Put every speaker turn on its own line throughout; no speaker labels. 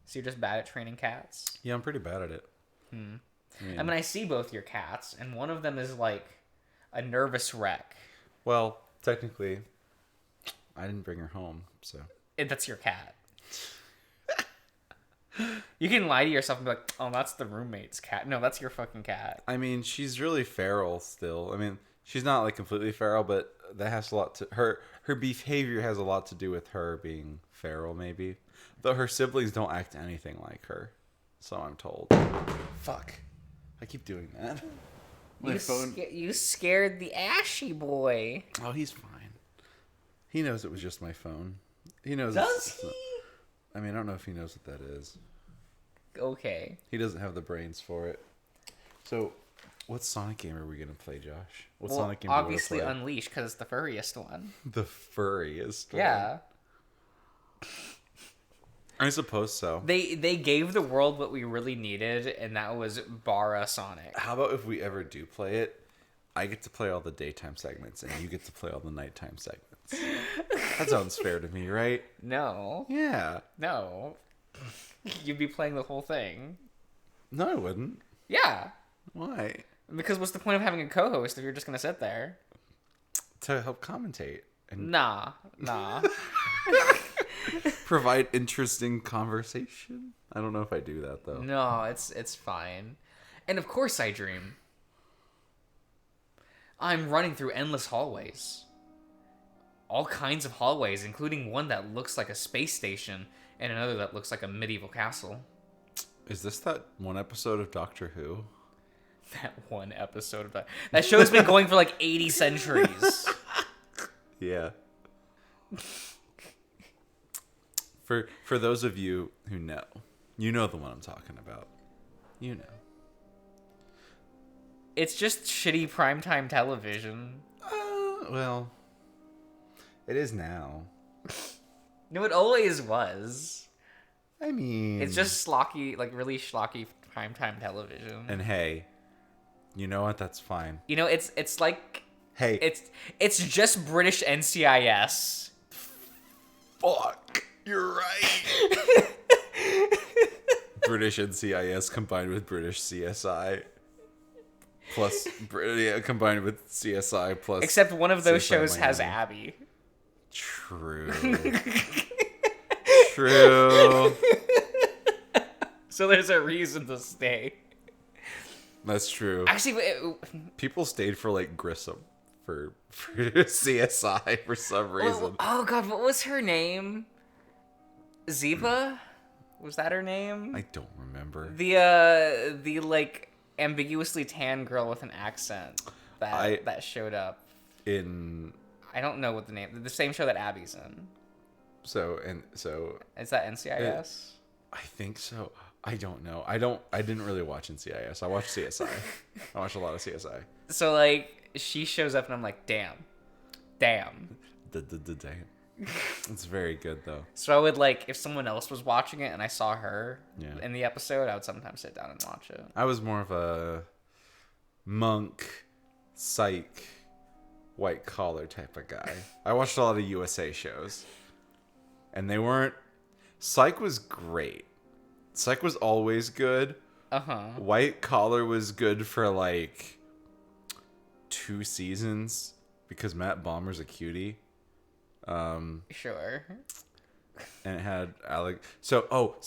So you're just bad at training cats?
Yeah, I'm pretty bad at it.
I mean, I see both your cats, and one of them is like a nervous wreck.
Well, technically, I didn't bring her home, so.
That's your cat. You can lie to yourself and be like, oh, that's the roommate's cat. No, that's your fucking cat.
I mean, she's really feral still. I mean, she's not like completely feral, but that has a lot to her behavior has a lot to do with her being feral, maybe. Though her siblings don't act anything like her, so I'm told. Fuck, I keep doing that. My phone.
You scared the Ashy boy.
Oh, he's fine. He knows it was just my phone. He knows.
Does he?
I mean, I don't know if he knows what that is.
Okay.
He doesn't have the brains for it. So, what Sonic game are we gonna play, Josh? What Sonic game?
Obviously, Unleashed, because it's the furriest one.
The furriest.
Yeah.
One. I suppose so.
They gave the world what we really needed, and that was Bara Sonic.
How about if we ever do play it, I get to play all the daytime segments, and you get to play all the nighttime segments. That sounds fair to me, right?
No.
Yeah.
No. You'd be playing the whole thing.
No, I wouldn't.
Yeah.
Why?
Because what's the point of having a co-host if you're just gonna sit there?
To help commentate. And
Nah.
provide interesting conversation. I don't know if I do that, though.
No, it's fine. And of course I dream. I'm running through endless hallways. All kinds of hallways, including one that looks like a space station and another that looks like a medieval castle.
Is this that one episode of Doctor Who?
That one episode of that show's been going for like 80 centuries.
Yeah. For those of you who know, you know the one I'm talking about. You know.
It's just shitty primetime television.
Well, it is now.
No, it always was.
I mean,
It's just schlocky, like really schlocky primetime television.
And hey, you know what? That's fine.
You know, it's like
Hey,
it's just British NCIS.
fuck. You're right. British NCIS combined with British CSI. Plus, combined with CSI plus.
Except one of those
CSI
shows has
Miami.
Abby.
True. True.
So there's a reason to stay.
That's true.
Actually,
People stayed for like Grissom for CSI for some reason.
oh god, what was her name? Ziva? Was that her name?
I don't remember.
The like ambiguously tan girl with an accent that showed up. I don't know what the name. The same show that Abby's in.
So
Is that NCIS?
I think so. I don't know. I didn't really watch NCIS. I watched CSI. I watched a lot of CSI.
So like she shows up and I'm like, damn.
Damn. It's very good though.
So I would like if someone else was watching it and I saw her
Yeah.
in the episode, I would sometimes sit down and watch it.
I was more of a monk, psych, white collar type of guy. I watched a lot of USA shows. And they weren't. Psych was great. Psych was always good. White collar was good for like 2 seasons because Matt Bomer's a cutie.
Sure.
And it had Alec. So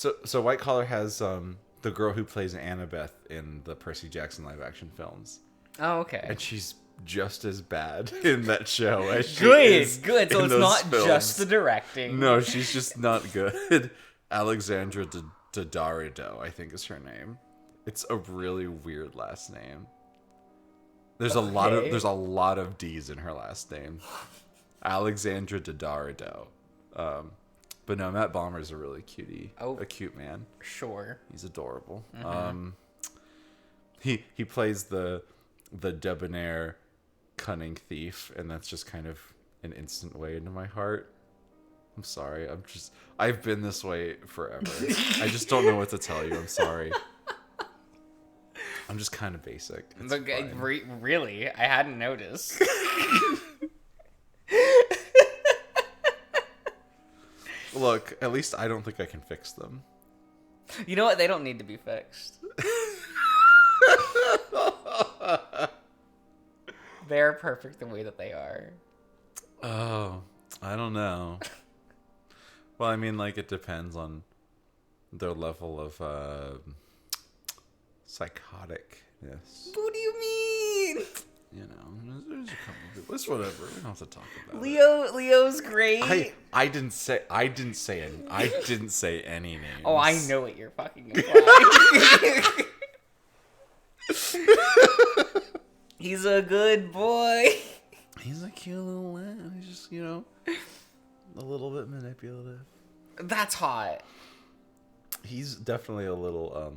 White Collar has the girl who plays Annabeth in the Percy Jackson live action films.
Oh, okay.
And she's just as bad in that show as she is
good. So
in
it's
those
not
films.
just the directing.
No, she's just not good. Alexandra Daddario, I think is her name. It's a really weird last name. There's a lot of D's in her last name. Alexandra Daddario. But no, Matt Bomer's a really a cute man.
Sure.
He's adorable. He plays the debonair, cunning thief, and that's just kind of an instant way into my heart. I'm sorry. I've been this way forever. I just don't know what to tell you. I'm sorry. I'm just kind of basic.
Really? I hadn't noticed.
Look, at least I don't think I can fix them.
You know what? They don't need to be fixed. They're perfect the way that they are.
Oh, I don't know. Well, I mean, like, it depends on their level of psychoticness.
What do you mean?
You know, there's a couple of people. It's whatever. We don't have to talk about
Leo's great.
I didn't say any names.
Oh, I know what you're fucking implying. He's a good boy.
He's a cute little lad. He's just, you know, a little bit manipulative.
That's hot.
He's definitely a little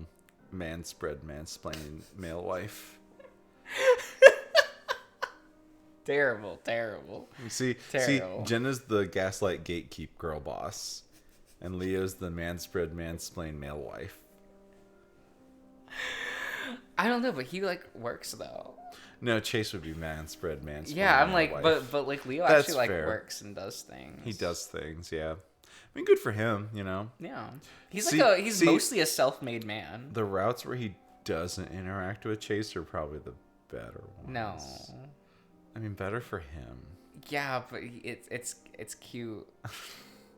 mansplaining male wife.
Terrible.
See, Jenna's the gaslight gatekeep girl boss, and Leo's the mansplain male wife.
I don't know, but he like works though.
No, Chase would be mansplain.
Yeah, I'm like,
wife.
but like Leo
That's
actually like
fair.
works and does things.
He does things, yeah. I mean, good for him, you know.
Yeah, he's mostly a self-made man.
The routes where he doesn't interact with Chase are probably the better ones.
No.
I mean, better for him.
Yeah, but it's cute.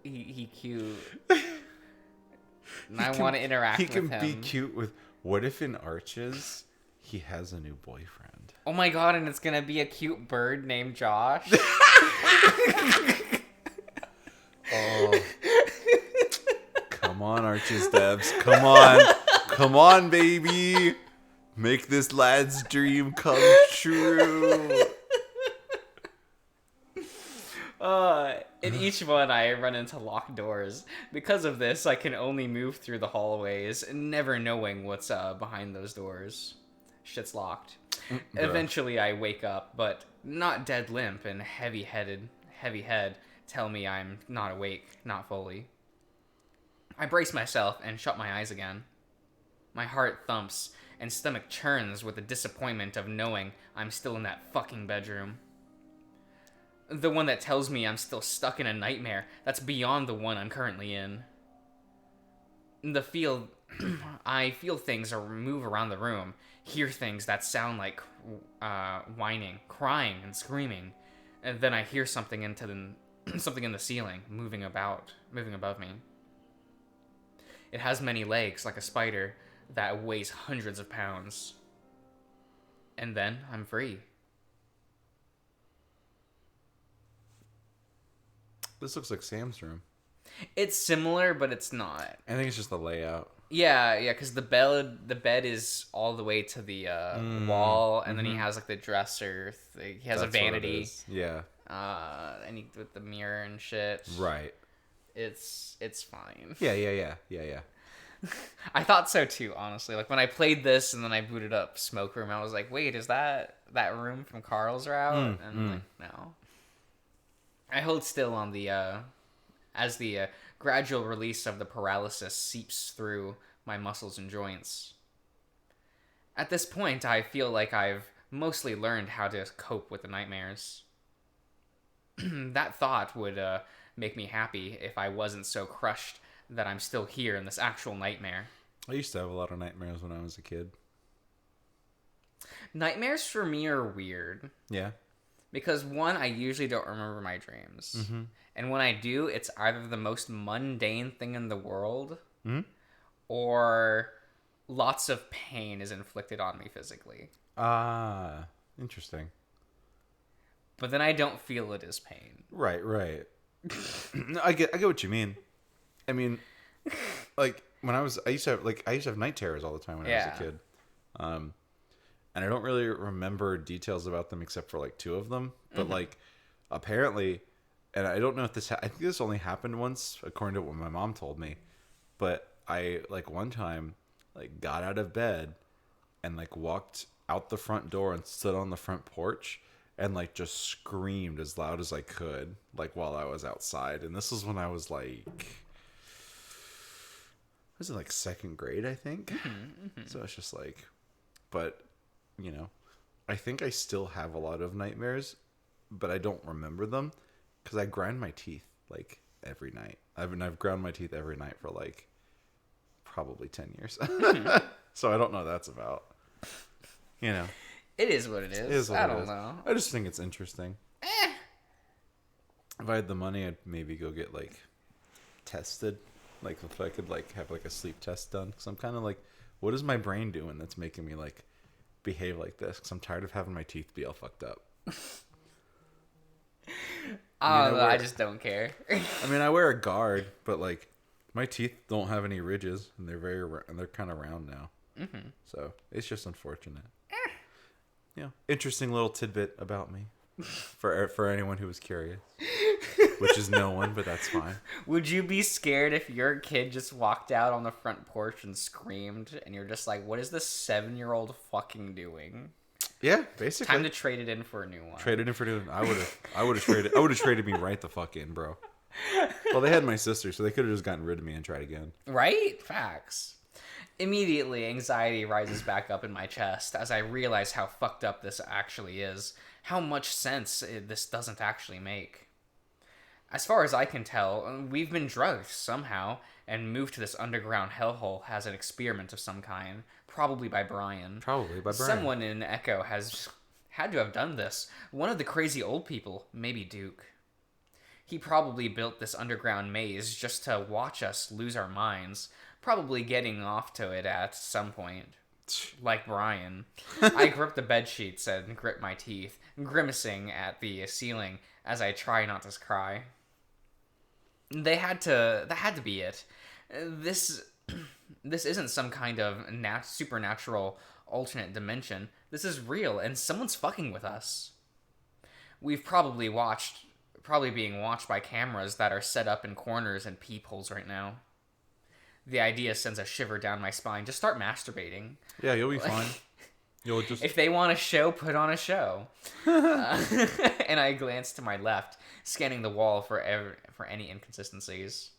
he cute. And I want to interact with him.
He can be cute with. What if in Arches he has a new boyfriend?
Oh my god! And it's gonna be a cute bird named Josh.
Oh, come on, Arches devs! Come on, baby! Make this lad's dream come true.
In each one, I run into locked doors. Because of this, I can only move through the hallways, never knowing what's behind those doors. Shit's locked. Eventually, I wake up, but not dead limp and heavy head tell me I'm not awake, not fully. I brace myself and shut my eyes again. My heart thumps and stomach churns with the disappointment of knowing I'm still in that fucking bedroom. The one that tells me I'm still stuck in a nightmare that's beyond the one I'm currently in. I feel things or move around the room, hear things that sound like whining, crying, and screaming, and then I hear something in the ceiling moving above me. It has many legs like a spider that weighs hundreds of pounds. And then I'm free.
This looks like Sam's room.
It's similar, but it's not.
I think it's just the layout.
Yeah, because the bed is all the way to the wall, and then he has like the dresser. He has a vanity.
Yeah.
And with the mirror and shit.
Right.
It's fine.
Yeah.
I thought so too, honestly. Like when I played this and then I booted up Smoke Room, I was like, wait, is that room from Carl's route? Like, no. I hold still on the as the gradual release of the paralysis seeps through my muscles and joints. At this point, I feel like I've mostly learned how to cope with the nightmares. That thought would make me happy if I wasn't so crushed that I'm still here in this actual nightmare.
I used to have a lot of nightmares when I was a kid.
Nightmares for me are weird.
Yeah.
Because one, I usually don't remember my dreams. Mm-hmm. And when I do, it's either the most mundane thing in the world or lots of pain is inflicted on me physically.
Ah, interesting.
But then I don't feel it as pain.
Right. No, I get what you mean. I mean, like when I used to have night terrors all the time when I was a kid. And I don't really remember details about them except for like two of them. But like apparently, and I don't know if this, I think this only happened once according to what my mom told me. But I like one time like got out of bed and like walked out the front door and stood on the front porch and like just screamed as loud as I could like while I was outside. And this was when I was like, was it like second grade, I think? So it's just like, but you know, I think I still have a lot of nightmares, but I don't remember them because I grind my teeth like every night. I've ground my teeth every night for like probably 10 years. So I don't know what that's about. You know.
It is what it is.
It is what
I
it
don't
is.
know.
I just think it's interesting. If I had the money, I'd maybe go get like tested. Like if I could like have like a sleep test done. Because I'm kind of like, what is my brain doing that's making me like behave like this? Because I'm tired of having my teeth be all fucked up.
I just don't care.
I mean, I wear a guard, but like my teeth don't have any ridges, and they're kind of round now. Mm-hmm. So it's just unfortunate. Yeah, interesting little tidbit about me, for anyone who was curious, which is no one, but that's fine.
Would you be scared if your kid just walked out on the front porch and screamed, and you're just like, "What is this 7-year-old fucking doing?"
Yeah, basically.
Time to trade it in for a new one.
Traded in for new. I would have traded me right the fuck in, bro. Well, they had my sister, so they could have just gotten rid of me and tried again.
Right? Facts. Immediately, anxiety rises back up in my chest as I realize how fucked up this actually is. How much sense this doesn't actually make. As far as I can tell, we've been drugged somehow and moved to this underground hellhole as an experiment of some kind, probably by Brian. Someone in Echo has had to have done this. One of the crazy old people, maybe Duke. He probably built this underground maze just to watch us lose our minds, probably getting off to it at some point. Like Brian. I grip the bedsheets and grit my teeth, grimacing at the ceiling as I try not to cry. That had to be it. This isn't some kind of supernatural alternate dimension. This is real, and someone's fucking with us. We've probably being watched by cameras that are set up in corners and peepholes right now. The idea sends a shiver down my spine. Just start masturbating.
Yeah, you'll be fine. You'll just...
If they want a show, put on a show. And I glance to my left, scanning the wall for any inconsistencies.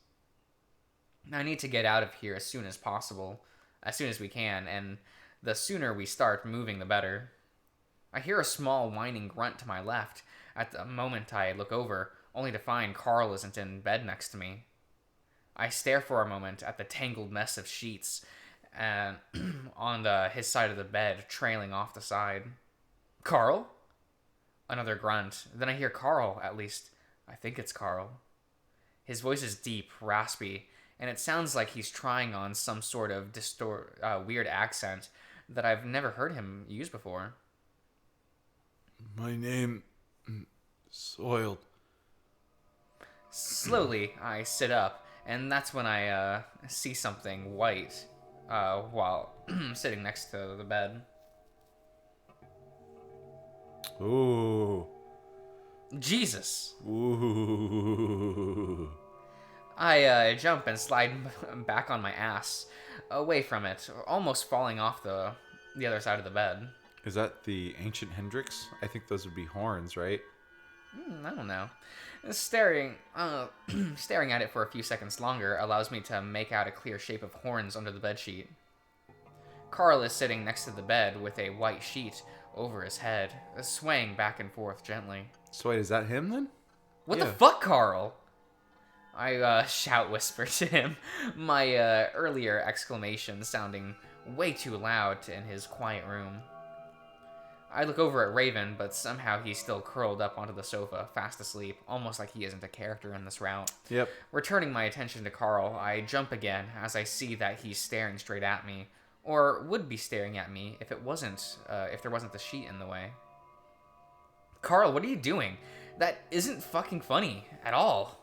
I need to get out of here as soon as possible, as soon as we can, and the sooner we start moving, the better. I hear a small whining grunt to my left. At the moment I look over, only to find Carl isn't in bed next to me. I stare for a moment at the tangled mess of sheets and on his side of the bed, trailing off the side. Carl? Another grunt. Then I hear Carl, at least I think it's Carl. His voice is deep, raspy, and it sounds like he's trying on some sort of weird accent that I've never heard him use before.
My name... Soiled.
Slowly, I sit up, and that's when I see something white while sitting next to the bed.
Ooh.
Jesus.
Ooh.
I jump and slide back on my ass, away from it, almost falling off the other side of the bed.
Is that the ancient Hendrix? I think those would be horns, right?
I don't know. Staring at it for a few seconds longer allows me to make out a clear shape of horns under the bedsheet. Carl is sitting next to the bed with a white sheet over his head, swaying back and forth gently.
So wait, is that him then?
What the fuck, Carl? I shout whisper to him, my earlier exclamation sounding way too loud in his quiet room. I look over at Raven, but somehow he's still curled up onto the sofa, fast asleep, almost like he isn't a character in this route.
Yep.
Returning my attention to Carl, I jump again as I see that he's staring straight at me, or would be staring at me if there wasn't the sheet in the way. Carl, what are you doing? That isn't fucking funny at all.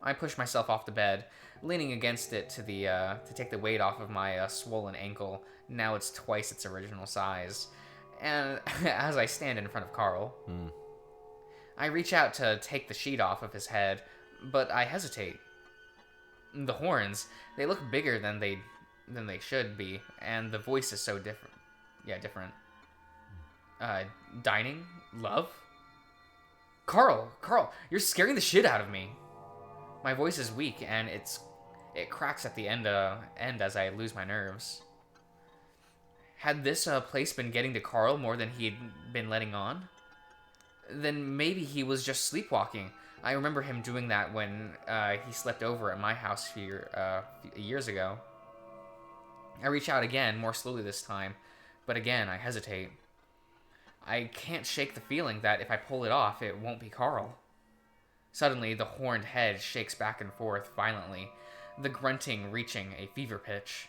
I push myself off the bed, leaning against it to take the weight off of my swollen ankle. Now it's twice its original size. And as I stand in front of Carl, I reach out to take the sheet off of his head, but I hesitate. The horns, they look bigger than they should be, and the voice is so different. Yeah, different. Dining? Love? Carl, you're scaring the shit out of me. My voice is weak, and it cracks at the end as I lose my nerves. Had this place been getting to Carl more than he'd been letting on? Then maybe he was just sleepwalking. I remember him doing that when he slept over at my house a few years ago. I reach out again, more slowly this time, but again, I hesitate. I can't shake the feeling that if I pull it off, it won't be Carl. Suddenly, the horned head shakes back and forth violently, the grunting reaching a fever pitch.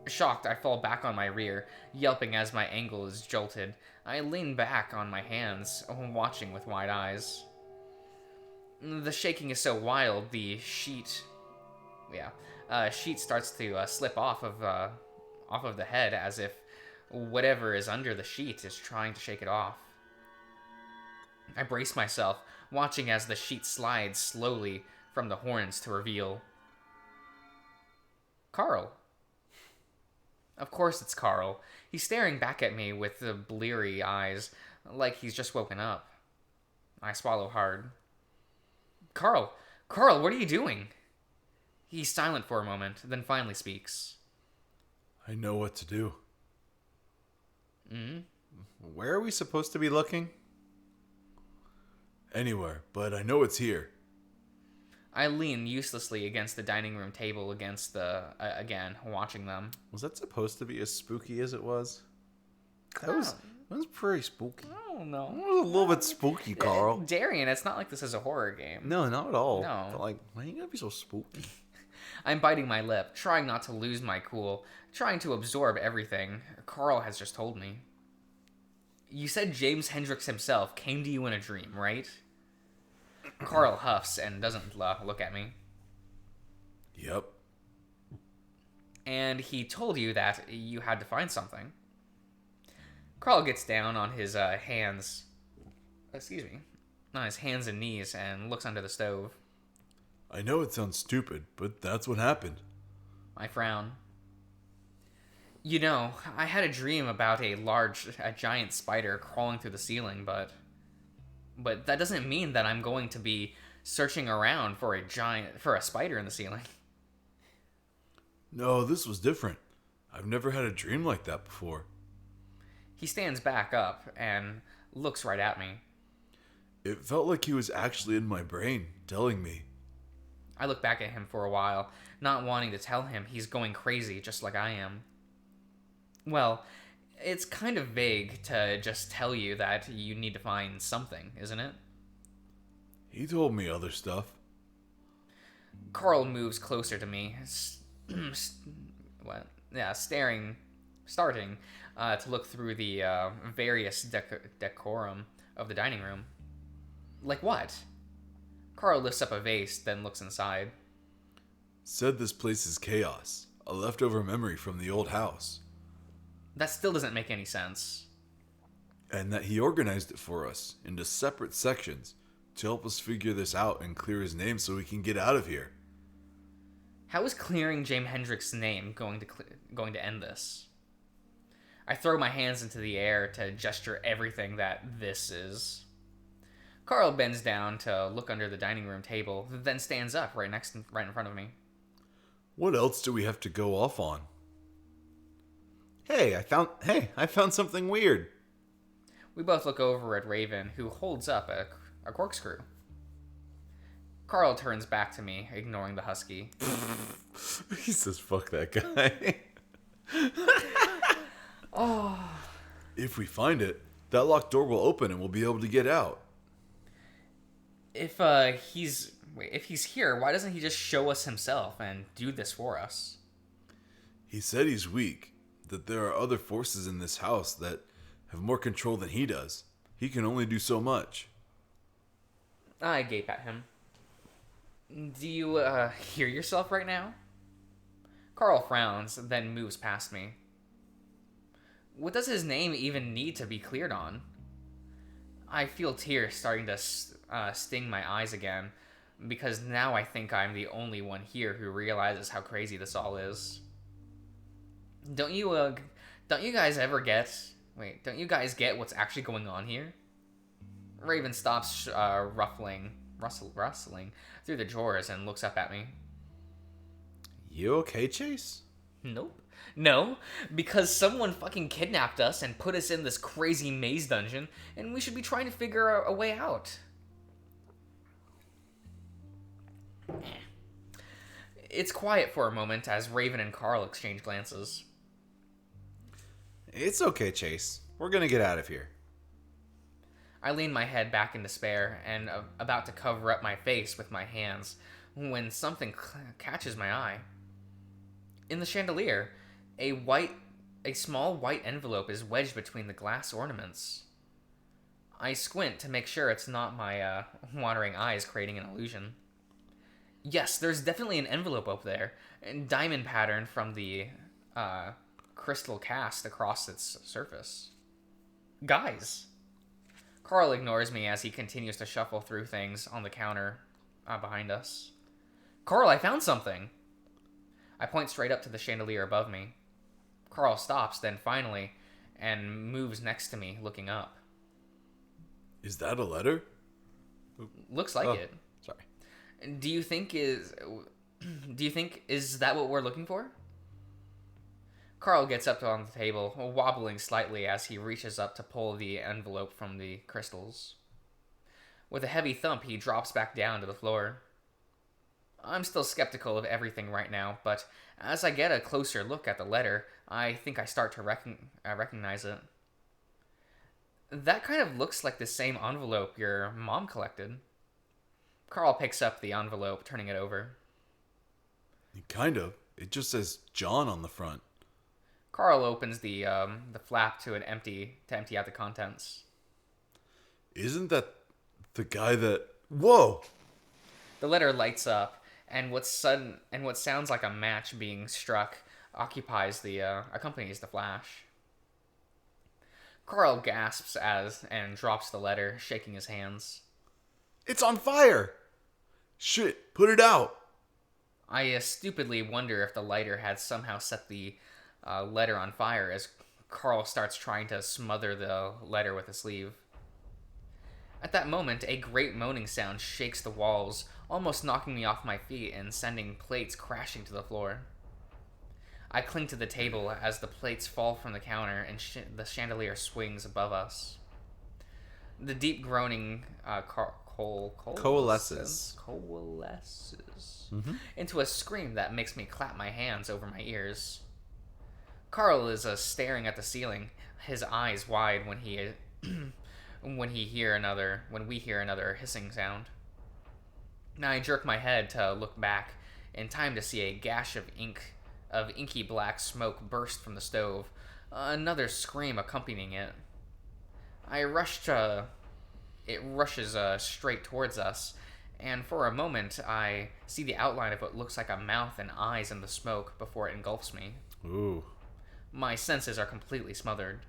Shocked, I fall back on my rear, yelping as my ankle is jolted. I lean back on my hands, watching with wide eyes. The shaking is so wild, the sheet starts to slip off of the head as if whatever is under the sheet is trying to shake it off. I brace myself, watching as the sheet slides slowly from the horns to reveal Carl. Of course it's Carl. He's staring back at me with the bleary eyes, like he's just woken up. I swallow hard. Carl, what are you doing? He's silent for a moment, then finally speaks.
I know what to do.
Hmm?
Where are we supposed to be looking? Anywhere, but I know it's here.
I lean uselessly against the dining room table again, watching them.
Was that supposed to be as spooky as it was? That was pretty spooky.
I don't know.
It was a little bit spooky, Carl.
Darian, it's not like this is a horror game.
No, not at all.
No.
But like, why are you gonna be so spooky?
I'm biting my lip, trying not to lose my cool, trying to absorb everything Carl has just told me. You said James Hendricks himself came to you in a dream, right? Carl huffs and doesn't look at me.
Yep.
And he told you that you had to find something. Carl gets down on his on his hands and knees and looks under the stove.
I know it sounds stupid, but that's what happened.
I frown. You know, I had a dream about a giant spider crawling through the ceiling, but that doesn't mean that I'm going to be searching around for a spider in the ceiling.
No, this was different. I've never had a dream like that before.
He stands back up and looks right at me.
It felt like he was actually in my brain, telling me.
I look back at him for a while, not wanting to tell him he's going crazy just like I am. Well, it's kind of vague to just tell you that you need to find something, isn't it?
He told me other stuff.
Carl moves closer to me, starting to look through the various decorum of the dining room. Like what? Carl lifts up a vase, then looks inside.
Said this place is chaos, a leftover memory from the old house.
That still doesn't make any sense.
And that he organized it for us into separate sections to help us figure this out and clear his name so we can get out of here.
How is clearing James Hendricks' name going to end this? I throw my hands into the air to gesture everything that this is. Carl bends down to look under the dining room table, then stands up right in front of me.
What else do we have to go off on? Hey, I found something weird.
We both look over at Raven, who holds up a corkscrew. Carl turns back to me, ignoring the husky.
He says, fuck that guy.
Oh.
If we find it, that locked door will open and we'll be able to get out.
If he's here, why doesn't he just show us himself and do this for us?
He said he's weak, that there are other forces in this house that have more control than he does. He can only do so much.
I gape at him. Do you hear yourself right now? Carl frowns, then moves past me. What does his name even need to be cleared on? I feel tears starting to sting my eyes again, because now I think I'm the only one here who realizes how crazy this all is. Don't you guys get what's actually going on here? Raven stops rustling through the drawers and looks up at me.
You okay, Chase?
Nope. No, because someone fucking kidnapped us and put us in this crazy maze dungeon, and we should be trying to figure a way out. It's quiet for a moment as Raven and Carl exchange glances.
It's okay, Chase. We're gonna get out of here.
I lean my head back in despair and about to cover up my face with my hands when something catches my eye. In the chandelier, a small white envelope is wedged between the glass ornaments. I squint to make sure it's not my wandering eyes creating an illusion. Yes, there's definitely an envelope up there, and diamond pattern from the crystal cast across its surface. Guys! Carl ignores me as he continues to shuffle through things on the counter behind us. Carl, I found something! I point straight up to the chandelier above me. Carl stops, then finally, and moves next to me, looking up.
Is that a letter?
Looks like it.
Sorry.
Do you think is that what we're looking for? Carl gets up on the table, wobbling slightly as he reaches up to pull the envelope from the crystals. With a heavy thump, he drops back down to the floor. I'm still skeptical of everything right now, but as I get a closer look at the letter, I think I start to recognize it. That kind of looks like the same envelope your mom collected. Carl picks up the envelope, turning it over.
Kind of. It just says John on the front.
Carl opens the flap to empty out the contents.
Isn't that the guy that... Whoa!
The letter lights up, and what sounds like a match being struck accompanies the flash. Carl gasps and drops the letter, shaking his hands.
It's on fire! Shit, put it out!
I stupidly wonder if the lighter had somehow set the letter on fire as Carl starts trying to smother the letter with a sleeve. At that moment, a great moaning sound shakes the walls, almost knocking me off my feet and sending plates crashing to the floor. I cling to the table as the plates fall from the counter and the chandelier swings above us. The deep groaning coalesces into a scream that makes me clap my hands over my ears. Carl is staring at the ceiling, his eyes wide when we hear another hissing sound. Now I jerk my head to look back, in time to see a gash of inky black smoke burst from the stove, another scream accompanying it. It rushes straight towards us, and for a moment I see the outline of what looks like a mouth and eyes in the smoke before it engulfs me.
Ooh.
My senses are completely smothered.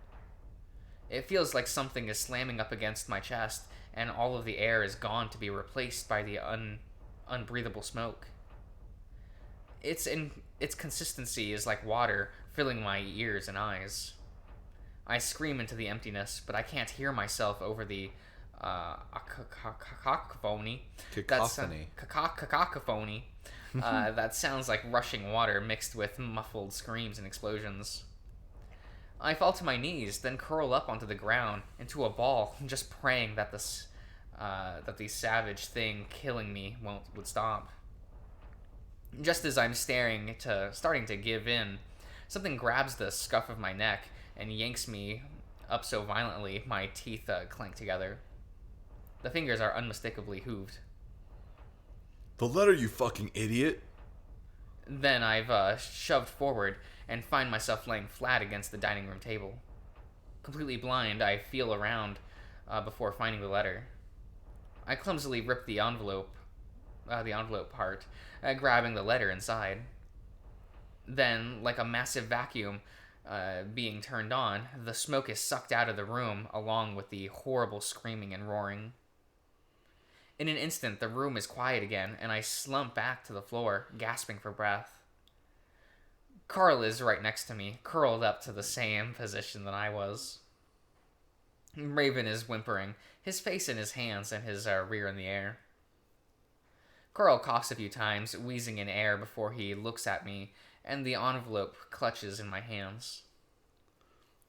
It feels like something is slamming up against my chest, and all of the air is gone to be replaced by the unbreathable smoke. Its consistency is like water, filling my ears and eyes. I scream into the emptiness, but I can't hear myself over the cacophony. Cacophony. That sounds like rushing water mixed with muffled screams and explosions. I fall to my knees, then curl up onto the ground into a ball, just praying that the savage thing killing me would stop. Just as I'm starting to give in, something grabs the scuff of my neck and yanks me up so violently my teeth clank together. The fingers are unmistakably hooved.
The letter, you fucking idiot!
Then I've shoved forward and find myself laying flat against the dining room table. Completely blind, I feel around before finding the letter. I clumsily rip the envelope part, grabbing the letter inside. Then, like a massive vacuum being turned on, the smoke is sucked out of the room along with the horrible screaming and roaring. In an instant, the room is quiet again, and I slump back to the floor, gasping for breath. Carl is right next to me, curled up to the same position that I was. Raven is whimpering, his face in his hands and his rear in the air. Carl coughs a few times, wheezing in air before he looks at me, and the envelope clutches in my hands.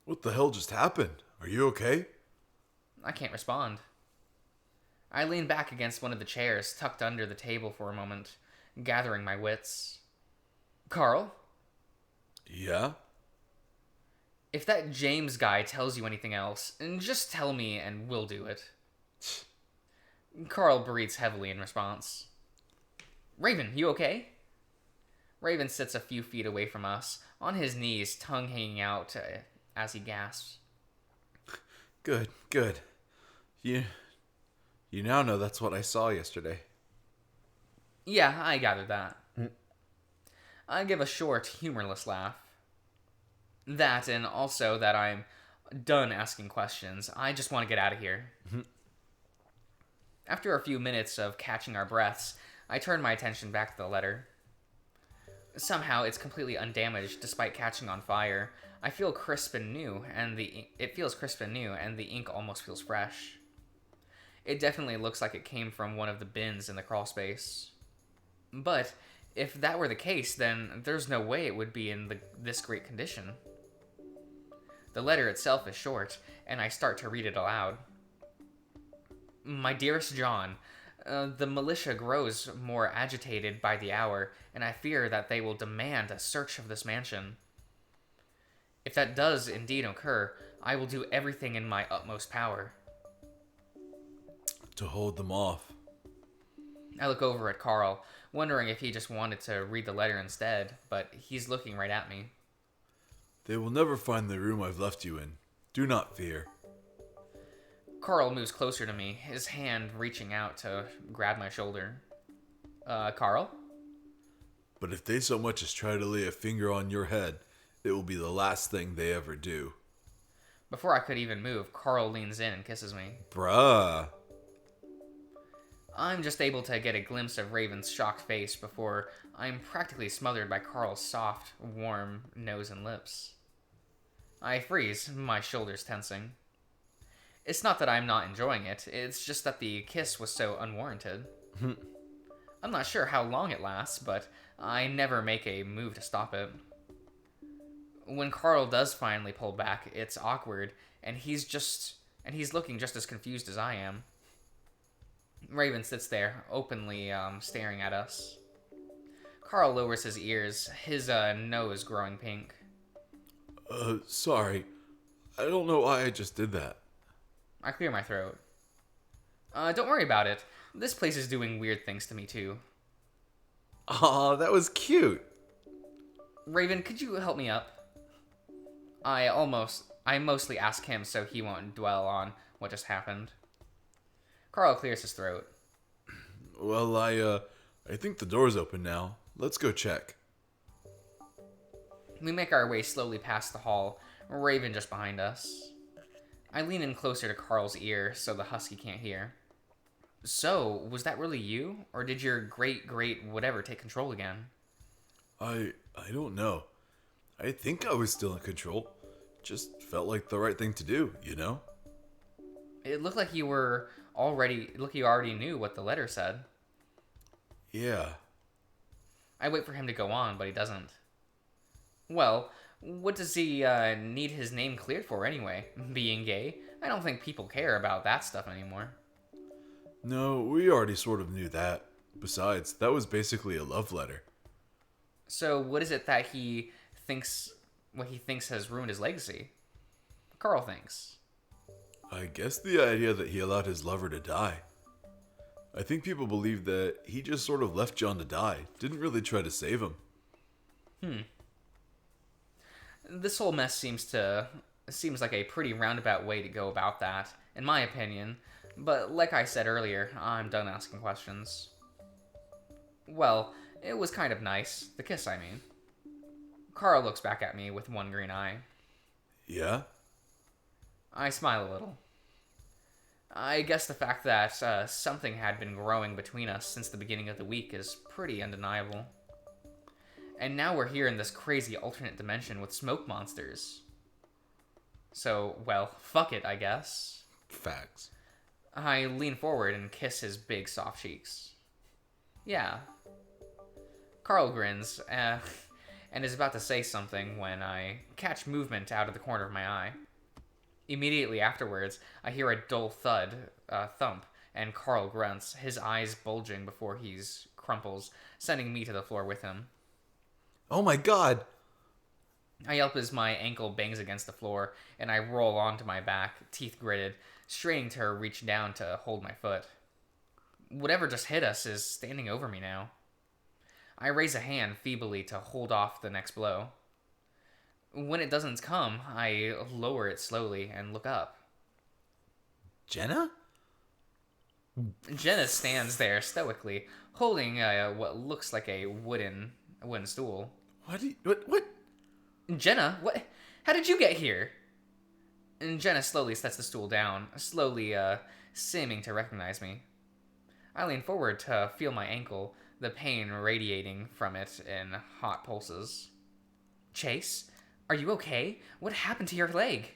What the hell just happened? Are you okay?
I can't respond. I lean back against one of the chairs tucked under the table for a moment, gathering my wits. Carl,
Yeah?
if that James guy tells you anything else, just tell me and we'll do it. Carl breathes heavily in response. Raven, you okay? Raven sits a few feet away from us, on his knees, tongue hanging out as he gasps.
Good, good. You now know that's what I saw yesterday.
Yeah, I gathered that. I give a short, humorless laugh. That, and also that I'm done asking questions. I just want to get out of here. After a few minutes of catching our breaths, I turn my attention back to the letter. Somehow, it's completely undamaged despite catching on fire. I feel crisp and new, and it feels crisp and new, and the ink almost feels fresh. It definitely looks like it came from one of the bins in the crawl space. But if that were the case, then there's no way it would be in this great condition. The letter itself is short, and I start to read it aloud. My dearest John, the militia grows more agitated by the hour, and I fear that they will demand a search of this mansion. If that does indeed occur, I will do everything in my utmost power.
To hold them off.
I look over at Carl, wondering if he just wanted to read the letter instead, but he's looking right at me.
They will never find the room I've left you in. Do not fear.
Carl moves closer to me, his hand reaching out to grab my shoulder. Carl?
But if they so much as try to lay a finger on your head, it will be the last thing they ever do.
Before I could even move, Carl leans in and kisses me.
Bruh.
I'm just able to get a glimpse of Raven's shocked face before I'm practically smothered by Carl's soft, warm nose and lips. I freeze, my shoulders tensing. It's not that I'm not enjoying it, it's just that the kiss was so unwarranted. I'm not sure how long it lasts, but I never make a move to stop it. When Carl does finally pull back, it's awkward, and he's looking just as confused as I am. Raven sits there, openly staring at us. Carl lowers his ears, his nose growing pink.
Sorry. I don't know why I just did that.
I clear my throat. Don't worry about it. This place is doing weird things to me too.
Aw, that was cute.
Raven, could you help me up? I mostly ask him so he won't dwell on what just happened. Carl clears his throat.
Well, I think the door's open now. Let's go check.
We make our way slowly past the hall, Raven just behind us. I lean in closer to Carl's ear so the husky can't hear. So, was that really you? Or did your great whatever take control again?
I don't know. I think I was still in control. Just felt like the right thing to do, you know?
It looked like you already knew what the letter said.
Yeah.
I wait for him to go on, but he doesn't. Well, what does he need his name cleared for anyway? Being gay? I don't think people care about that stuff anymore.
No, we already sort of knew that. Besides, that was basically a love letter.
So what is it that he thinks has ruined his legacy? Carl thinks.
I guess the idea that he allowed his lover to die. I think people believe that he just sort of left John to die, didn't really try to save him.
This whole mess seems like a pretty roundabout way to go about that, in my opinion. But like I said earlier, I'm done asking questions. Well, it was kind of nice. The kiss, I mean. Carl looks back at me with one green eye.
Yeah?
I smile a little. I guess the fact that something had been growing between us since the beginning of the week is pretty undeniable. And now we're here in this crazy alternate dimension with smoke monsters. So, well, fuck it, I guess.
Facts.
I lean forward and kiss his big, soft cheeks. Yeah. Carl grins, and is about to say something when I catch movement out of the corner of my eye. Immediately afterwards, I hear a dull thump, and Carl grunts, his eyes bulging before he crumples, sending me to the floor with him.
Oh my god.
I yelp as my ankle bangs against the floor, and I roll onto my back, teeth gritted, straining to reach down to hold my foot. Whatever just hit us is standing over me now. I raise a hand feebly to hold off the next blow. When it doesn't come, I lower it slowly and look up.
Jenna?
Jenna stands there stoically, holding what looks like a wooden stool.
What?
Jenna, what? How did you get here? And Jenna slowly sets the stool down, slowly seeming to recognize me. I lean forward to feel my ankle, the pain radiating from it in hot pulses. Chase, are you okay? What happened to your leg?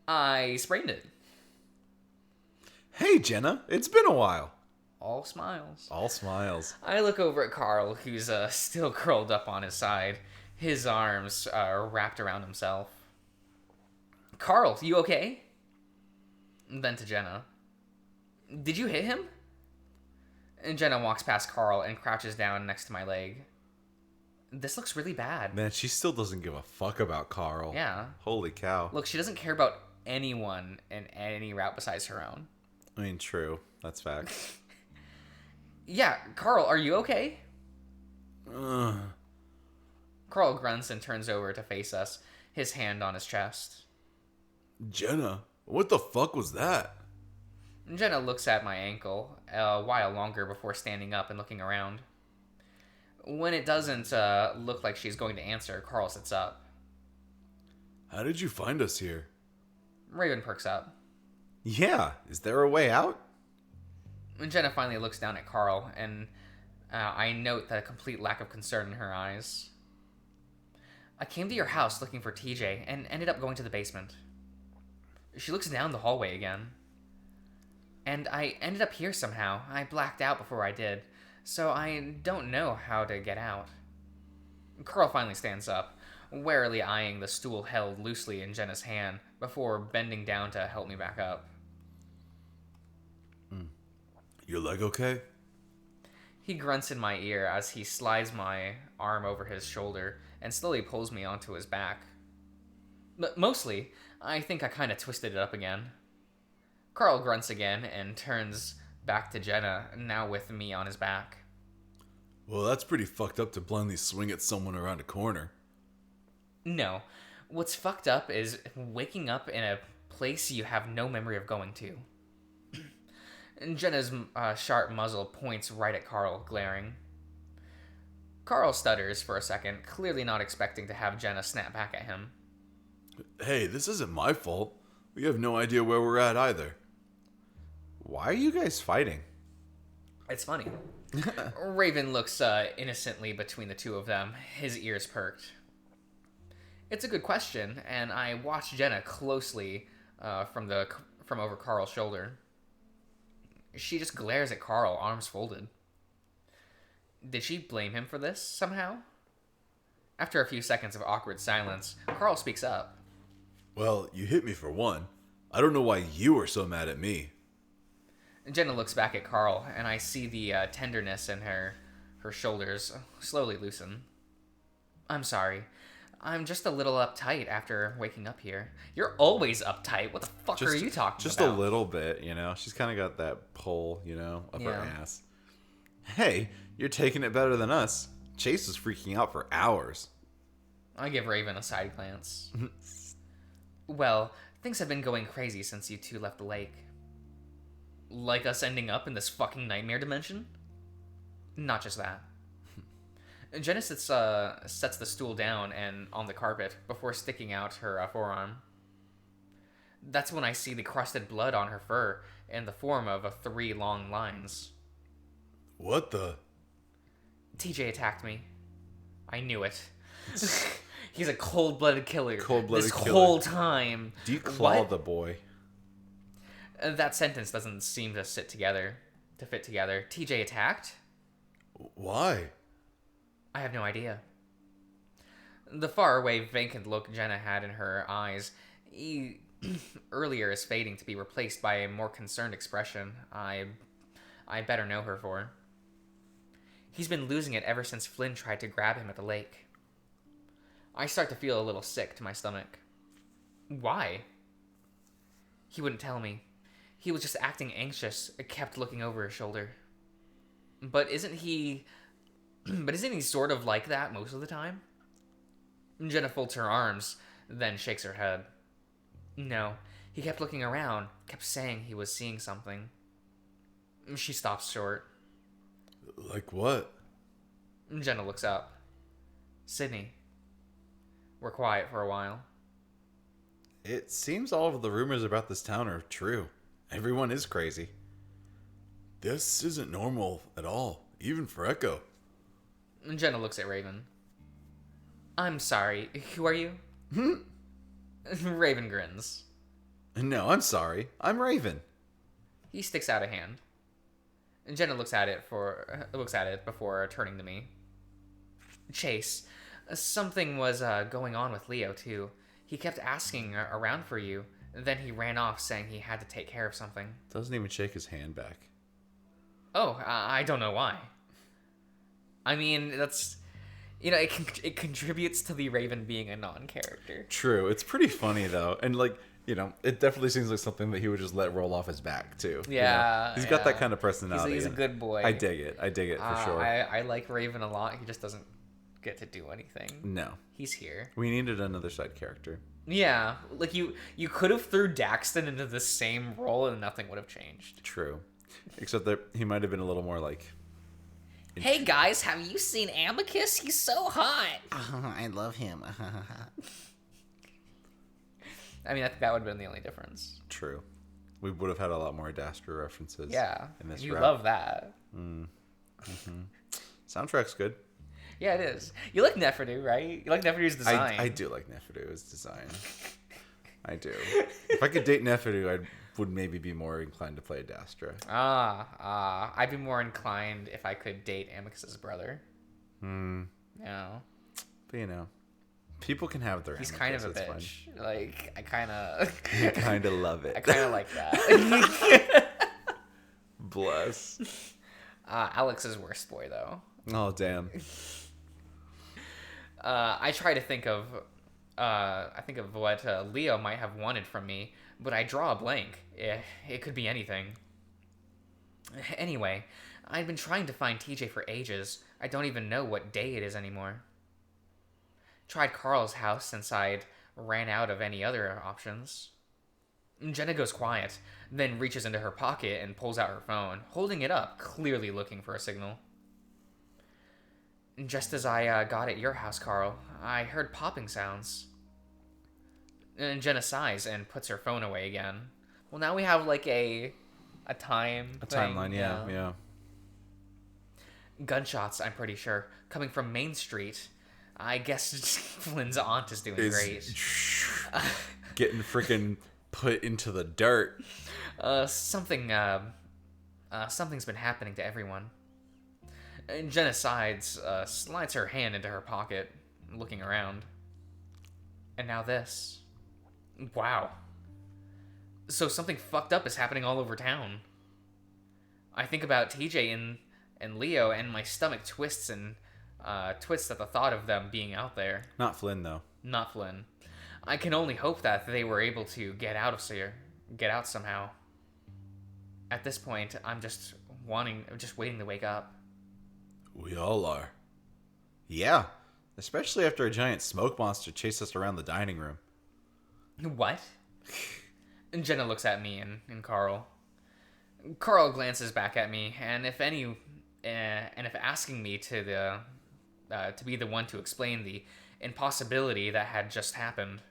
I sprained it.
Hey, Jenna. It's been a while.
All smiles.
All smiles.
I look over at Carl, who's still curled up on his side, his arms wrapped around himself. Carl, you okay? Then to Jenna. Did you hit him? And Jenna walks past Carl and crouches down next to my leg. This looks really bad.
Man, she still doesn't give a fuck about Carl.
Yeah.
Holy cow.
Look, she doesn't care about anyone in any route besides her own.
I mean, true. That's fact.
Yeah, Carl, are you okay?
Ugh.
Carl grunts and turns over to face us, his hand on his chest.
Jenna, what the fuck was that?
Jenna looks at my ankle a while longer before standing up and looking around. When it doesn't look like she's going to answer, Carl sits up.
How did you find us here?
Raven perks up.
Yeah, is there a way out?
Jenna finally looks down at Carl, and I note the complete lack of concern in her eyes. I came to your house looking for TJ and ended up going to the basement. She looks down the hallway again. And I ended up here somehow. I blacked out before I did, so I don't know how to get out. Carl finally stands up, warily eyeing the stool held loosely in Jenna's hand before bending down to help me back up.
Your leg okay?
He grunts in my ear as he slides my arm over his shoulder and slowly pulls me onto his back. But mostly, I think I kind of twisted it up again. Carl grunts again and turns back to Jenna, now with me on his back.
Well, that's pretty fucked up to blindly swing at someone around a corner.
No, what's fucked up is waking up in a place you have no memory of going to. Jenna's sharp muzzle points right at Carl, glaring. Carl stutters for a second, clearly not expecting to have Jenna snap back at him.
Hey, this isn't my fault. We have no idea where we're at either. Why are you guys fighting?
It's funny. Raven looks innocently between the two of them, his ears perked. It's a good question, and I watch Jenna closely from over Carl's shoulder. She just glares at Carl, arms folded. Did she blame him for this, somehow? After a few seconds of awkward silence, Carl speaks up.
Well, you hit me for one. I don't know why you were so mad at me.
Jenna looks back at Carl, and I see the tenderness in her shoulders slowly loosen. I'm sorry. I'm just a little uptight after waking up here. You're always uptight. What the fuck are you talking about?
Just a little bit, you know? She's kind of got that pull, up her ass. Hey, you're taking it better than us. Chase was freaking out for hours.
I give Raven a side glance. Well, things have been going crazy since you two left the lake. Like us ending up in this fucking nightmare dimension? Not just that. Jenna sets the stool down and on the carpet before sticking out her forearm. That's when I see the crusted blood on her fur in the form of 3 long lines.
What the?
TJ attacked me. I knew it. He's a cold-blooded killer. This whole time.
Declaw the boy.
That sentence doesn't seem to fit together. TJ attacked?
Why?
I have no idea. The faraway, vacant look Jenna had in her eyes earlier is fading to be replaced by a more concerned expression I better know her for. He's been losing it ever since Flynn tried to grab him at the lake. I start to feel a little sick to my stomach. Why? He wouldn't tell me. He was just acting anxious, kept looking over his shoulder. But isn't he sort of like that most of the time? Jenna folds her arms, then shakes her head. No, he kept looking around, kept saying he was seeing something. She stops short.
Like what?
Jenna looks up. Sydney. We're quiet for a while.
It seems all of the rumors about this town are true. Everyone is crazy. This isn't normal at all, even for Echo.
Jenna looks at Raven. I'm sorry, who are you? Raven grins.
No, I'm sorry. I'm Raven.
He sticks out a hand. Jenna looks at it before turning to me. Chase, something was going on with Leo too. He kept asking around for you. Then he ran off saying he had to take care of something.
Doesn't even shake his hand back.
Oh, I don't know why. I mean, that's... it contributes to the Raven being a non-character.
True. It's pretty funny, though. And, it definitely seems like something that he would just let roll off his back, too.
Yeah.
He's got that kind of personality.
He's a good boy.
I dig it. For sure.
I like Raven a lot. He just doesn't get to do anything.
No.
He's here.
We needed another side character.
Yeah. You could have threw Daxton into the same role and nothing would have changed.
True. Except that he might have been a little more
Hey guys, have you seen Amicus? He's so hot.
I love him.
I mean, that would have been the only difference.
True. We would have had a lot more Dastra references.
Yeah.
In this
you
rap.
Love that.
Soundtrack's good.
Yeah, it is. You like Neferdu, right? You like Neferdu's design.
I do like Neferdu's design. I do. If I could date Neferdu, I would maybe be more inclined to play Dastra.
I'd be more inclined if I could date Amicus's brother. Yeah.
But people can have their.
He's
Amicus,
kind of a
it's
bitch. Fine. I kind of.
I kind of love it.
I kind of like that.
Bless.
Alex is worst boy though.
Oh damn.
I try to think of. I think of what Leo might have wanted from me, but I draw a blank. It could be anything. Anyway, I've been trying to find TJ for ages. I don't even know what day it is anymore. Tried Carl's house since I'd ran out of any other options. Jenna goes quiet, then reaches into her pocket and pulls out her phone, holding it up, clearly looking for a signal. Just as I got at your house, Carl, I heard popping sounds. And Jenna sighs and puts her phone away again. Well, now we have a time.
A timeline, yeah.
Gunshots, I'm pretty sure, coming from Main Street. I guess Flynn's aunt is doing great.
Getting freaking put into the dirt.
Something's been happening to everyone. And Jenna slides her hand into her pocket, looking around. And now this. Wow. So something fucked up is happening all over town. I think about TJ and Leo, and my stomach twists at the thought of them being out there.
Not Flynn, though.
Not Flynn. I can only hope that they were able to get out somehow. At this point, I'm just waiting to wake up.
We all are. Yeah, especially after a giant smoke monster chased us around the dining room.
What? And Jenna looks at me and Carl. Carl glances back at me, and if asking me to be the one to explain the impossibility that had just happened,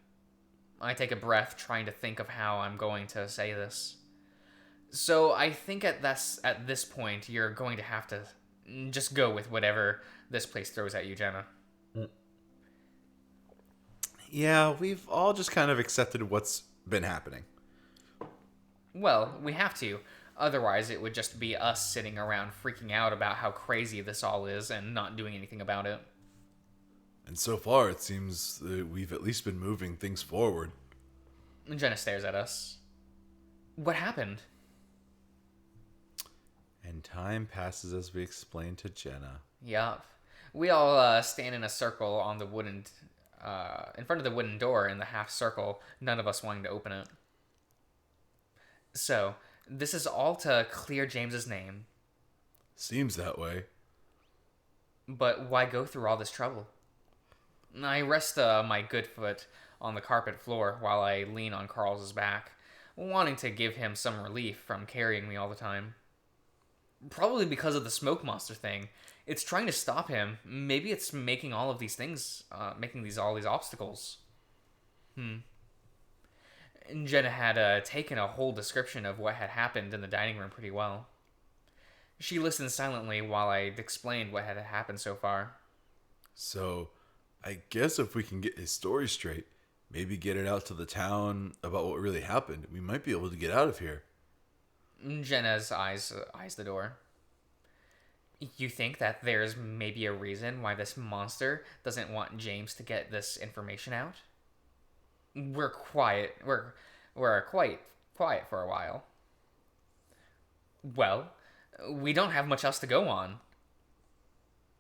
I take a breath, trying to think of how I'm going to say this. So I think at this point, you're going to have to just go with whatever this place throws at you, Jenna.
Yeah, we've all just kind of accepted what's been happening.
Well, we have to. Otherwise, it would just be us sitting around freaking out about how crazy this all is and not doing anything about it.
And so far, it seems that we've at least been moving things forward.
Jenna stares at us. What happened?
And time passes as we explain to Jenna.
Yup. We all stand in a circle on the wooden in front of the wooden door in the half circle, none of us wanting to open it. So, this is all to clear James's name.
Seems that way.
But why go through all this trouble? I rest my good foot on the carpet floor while I lean on Carl's back, wanting to give him some relief from carrying me all the time. Probably because of the smoke monster thing. It's trying to stop him. Maybe it's making all of these things, making all these obstacles. Jenna had taken a whole description of what had happened in the dining room pretty well. She listened silently while I explained what had happened so far.
So, I guess if we can get his story straight, maybe get it out to the town about what really happened, we might be able to get out of here.
Jenna's eyes the door. You think that there's maybe a reason why this monster doesn't want James to get this information out? We're quiet. We're quite quiet for a while. Well, we don't have much else to go on.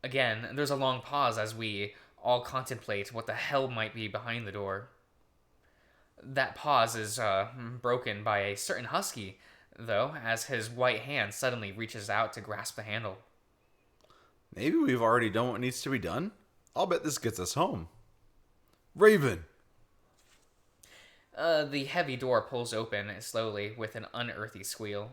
Again, there's a long pause as we all contemplate what the hell might be behind the door. That pause is broken by a certain husky, though, as his white hand suddenly reaches out to grasp the handle.
Maybe we've already done what needs to be done. I'll bet this gets us home. Raven!
The heavy door pulls open slowly with an unearthly squeal.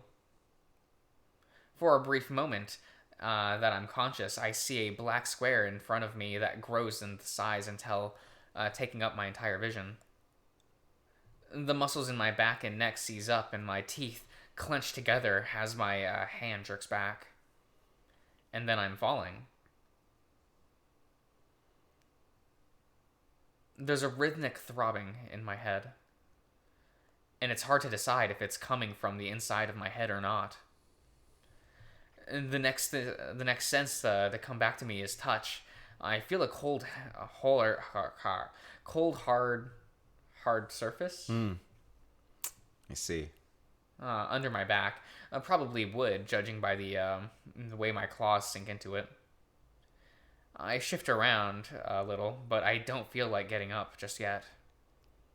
For a brief moment that I'm conscious, I see a black square in front of me that grows in size until taking up my entire vision. The muscles in my back and neck seize up, and my teeth clench together as my hand jerks back. And then I'm falling. There's a rhythmic throbbing in my head, and it's hard to decide if it's coming from the inside of my head or not. And the next sense to come back to me is touch. I feel a cold, hard surface.
I see.
Under my back. Probably wood, judging by the way my claws sink into it. I shift around a little, but I don't feel like getting up just yet.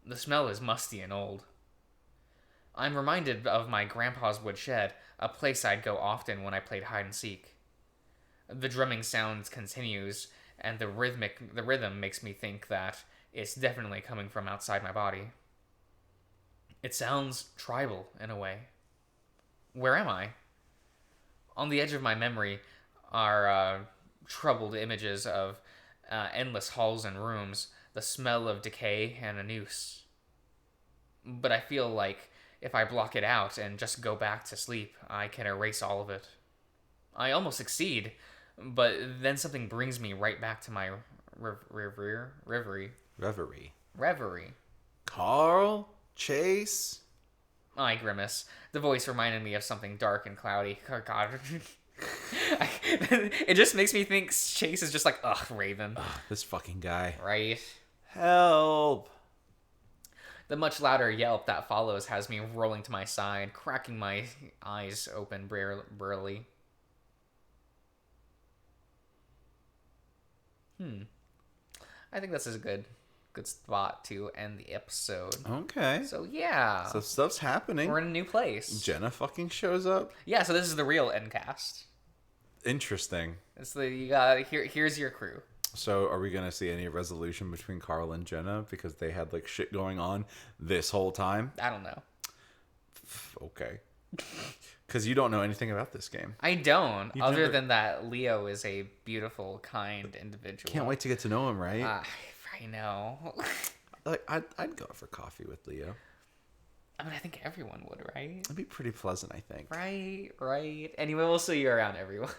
The smell is musty and old. I'm reminded of my grandpa's wood shed, a place I'd go often when I played hide and seek. The drumming sound continues, and the rhythm makes me think that it's definitely coming from outside my body. It sounds tribal in a way. Where am I? On the edge of my memory are troubled images of endless halls and rooms, the smell of decay, and a noose. But I feel like if I block it out and just go back to sleep, I can erase all of it. I almost succeed, but then something brings me right back to my reverie.
Carl? Chase?
I grimace. The voice reminded me of something dark and cloudy. Oh, God. It just makes me think Chase is just like, ugh, Raven.
Ugh, this fucking guy.
Right?
Help!
The much louder yelp that follows has me rolling to my side, cracking my eyes open blearily. I think this is a good spot to end the episode.
Okay.
So yeah.
So stuff's happening.
We're in a new place.
Jenna fucking shows up.
Yeah, so this is the real end cast.
Interesting.
It's here's your crew.
So are we gonna see any resolution between Carl and Jenna because they had like shit going on this whole time?
I don't know.
Okay. Because you don't know anything about this game.
I don't. Other than that, Leo is a beautiful, kind individual.
Can't wait to get to know him, right?
I know.
Like I'd go for coffee with Leo.
I mean, I think everyone would, right?
It'd be pretty pleasant, I think.
Right. Anyway, we'll see you around, everyone.